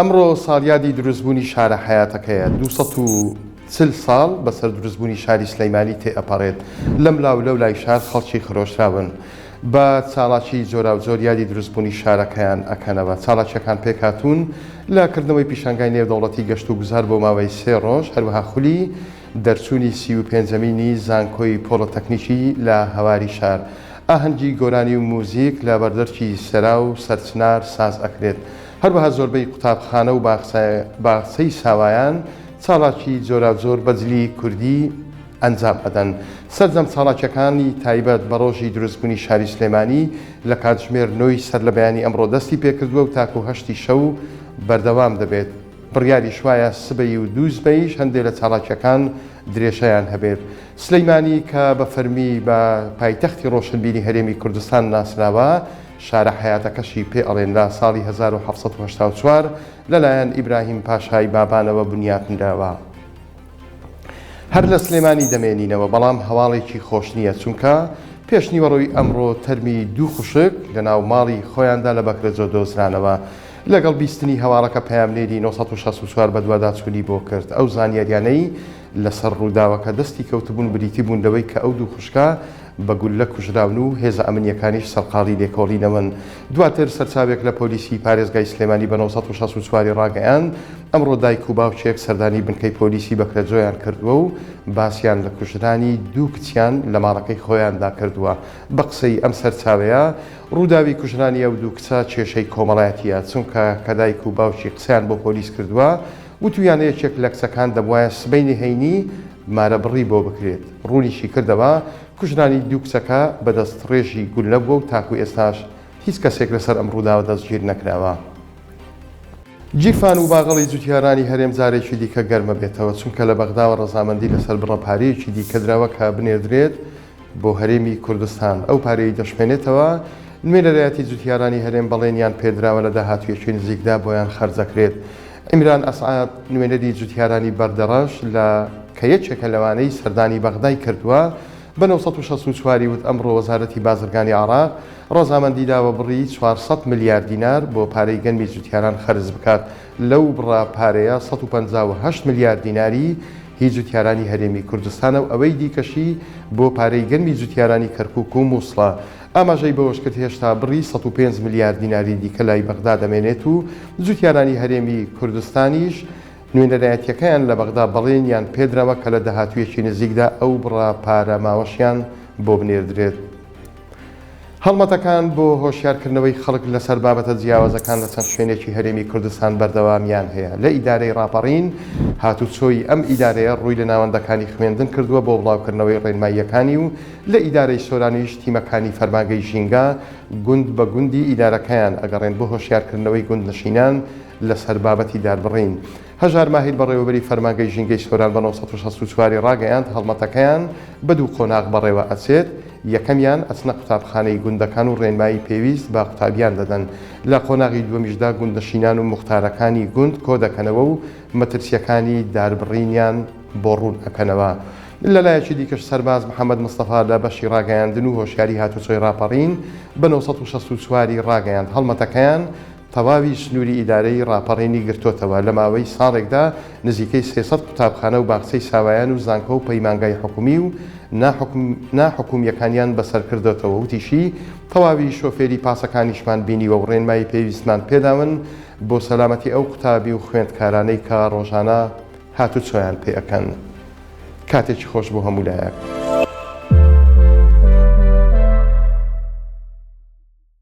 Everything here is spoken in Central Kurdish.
ئەمڕۆ ساڵیادی دروستبوونی شارە حەیاتەکەیە 240 ساڵ بەسەر دروستبوونی شاری سلەیمانی تێئەپەڕێت لەم لاو لەو لای شار خەڵکی خرۆشراون بە چاڵاکی جۆرا و جۆر یادی دروستبوونی شارەکەیان ئەکەنەوە. چاڵاکیەکان پێکهاتوون لە کردنەوەی پیشانگای نێودەوڵەتی گەشت و گوزار بۆ ماوەی 3 ڕۆژ، هەروەها خولی دەرچوونی 35مینی زانکۆی پۆلۆتەکنیکی لە هەواری شار. ئاهەنگی گۆرانی و موزیک لە بەردەرکی سەرا و سەرچنار ساز ئەکرێت. هەروەها زۆربەی قوتابخانە و باخچەی ساوایان چاڵاکی جۆرا و جۆر بەجلی کوردی ئەنجام ئەدەن. سەرجەم چاڵاکیەکانی تایبەت بە ڕۆژی دروستبوونی شاری سلێمانی لە کاتژمێر 9 سەر لە بەیانی ئەمڕۆ دەستی پێکردووە و تاکو 8 شەو بەردەوام دەبێت. بڕیاری شوایە سبەی و دووزبەیش هەندێک لە چاڵاکیەکان درێژەیان هەبێت. سلەیمانی کە بە فەرمی بە پایتەختی ڕۆشنبیری هەرێمی کوردستان ناسراوە، شارە حەیاتەکەشی پێ ئەڵێن لە ساڵی 1784 لەلایەن ئیبراهیم پاشای بابانەوە بنیاتنراوە. هەر لە سلێمانی دەمێنینەوە، بەڵام هەواڵێکی خۆش نییە، چونکە پێشنیوەڕۆی ئەمڕۆ تەرمی دوو خوشک لە ناو ماڵی خۆیاندا لە بەکرەجۆ دۆزرانەوە. لەگەڵ بیستنی هەواڵەکە پەیامنێری 1964 بە دوواداچوونی بۆ کرد. ئەو زانیاریانەی لەسەر ڕووداوەکە دەستی کەوتبوون بریتی بوون لەوەی کە ئەو دوو خوشکە بە گولە کوژراون و هێزە ئەمنیەکانیش سەرقاڵی لێکۆڵینەوەن. دواتر سەرچاوێک لە پۆلیسی پارێزگای سلێمانی بە 1964 ڕاگەیان ئەمڕۆ دایک و باوچێک سەردانی بنکەی پۆلیسی بەکرەجۆیان کردووە و باسییان لە کوژرانی دوو کچیان لە ماڵەکەی خۆیاندا کردووە. بە قسەی ئەم سەرچاوەیە ڕووداوی کوژرانی ئەو دوو کچە کێشەی کۆمەڵایەتیە، چونکە کە دایک و باوکی قسەیان بۆ پۆلیس کردووە وتویان یەکێک لە کچەکان دەبوایە سبەینی هەینی مارە بڕی بۆ بکرێت. ڕوونیشی کردەوە کوژرانی دوو کچەکە بەدەست ڕێژی گولە بووە و تاکو ئێستاش هیچ کەسێک لەسەر ئەم ڕووداوە دەستگیر نەکراوە. جیفان و باغەڵی جوتیارانی هەرێم جارێکی دیکە گەرمە بێتەوە، چونکە لە بەغداوە ڕەزامەندی لەسەر بڕەپارەیەکی دیکەدراوە کە بنێردرێت بۆ هەرێمی کوردستان. ئەو پارەی دەشمێنێتەوە نوێنەرایەتی جوتیارانی هەرێم بەڵێنیان پێدراوە لە داهاتوێکی نزیکدا بۆیان خەرجەکرێت. ئیمران ئەسعاد نوێنەری جوتیارانی بەردەڕەش لە کە یەکێکە لەوانەی سەردانی بەغدای کردووە بە 1964 وت ئەمڕۆ وەزارەتی بازرگانی عێراق ڕەزامەندی داوە بڕی 400 ملیار دینار بۆ پارەی گەنمی جوتیاران خەرج بکات. لەو بڕا پارەیە 158 ملیار دیناری هیچ جوتیارانی هەرێمی کوردستانە و ئەوەی دیکەشی بۆ پارەی گەنمی جوتیارانی کەرکووک و مووسڵە. ئاماژەی بەوەش کرد هێشتا بڕی 105 ملیار دیناری دیکە لای بەغدا دەمێنێت و جوتیارانی هەرێمی کوردستانیش نوێنەرایەتیەکەیان لە بەغدا بەڵێنیان پێدراوە کە لە داهاتوویەکی نزیکدا ئەو بڕا پارە ماوەشیان بۆ بنێردرێت. هەڵمەتەکان بۆ هۆشیارکردنەوەی خەڵک لەسەر بابەتە جیاوازەکان لە چەند شوێنێکی هەرێمی کوردستان بەردەوامیان هەیە. لە ئیدارەی ڕاپەڕین هاتوچۆی ئەم ئیدارەیە ڕووی لە ناوەندەکانی خوێندن کردووە بۆ بڵاوکردنەوەی ڕێنماییەکانی و لە ئیدارەی سۆرانیش تیمەکانی فەرمانگەی ژینگە گوند بە گوندی ئیدارەکەیان ئەگەڕێن بۆ هۆشیارکردنەوەی گوند نشینان لەسەر بابەتی داربڕین. هەژار ماهیر بەڕێوەبەری فەرمانگەی ژینگەی سۆران بە 1964 ڕاگەیاند هەڵمەتەکەیان بە دوو قۆناغ بەڕێوە ئەچێت. یەکەمیان ئەچنە قوتابخانەی گوندەکان و ڕێنمایی پێویست بە قوتابیان دەدەن. لە قۆناغی دووەمیشدا گوندنشینان و موختارەکانی گوند کۆ دەکەنەوە و مەترسیەکانی داربڕینیان بۆ ڕوون ئەکەنەوە. لەلایەکی دیکەش سەرباز محەممەد مستەفا لە بەشی ڕاگەیاندن و هۆشیاری هاتوچۆی ڕاپەڕین بە 1964 ڕاگەیاند هەڵمەتەکەیان تەواوی سنووری ئیدارەی ڕاپەڕینی گرتوتەوە. لە ماوەی ساڵێکدا نزیکەی 300 قوتابخانە و باخچەی ساوایان و زانکۆ و پەیمانگای حکومی و ناحکومیەکانیان بەسەرکردێتەوە. وتیشی تەواوی شۆفێری پاسەکانیشمان بینیوە و ڕێنمایی پێویستمان پێداون بۆ سەلامەتی ئەو قوتابی و خوێندکارانەی کە ڕۆژانە هاتوچۆیان پێ ئەەکەن. کاتێکی خۆش بۆ هەموو لایەک.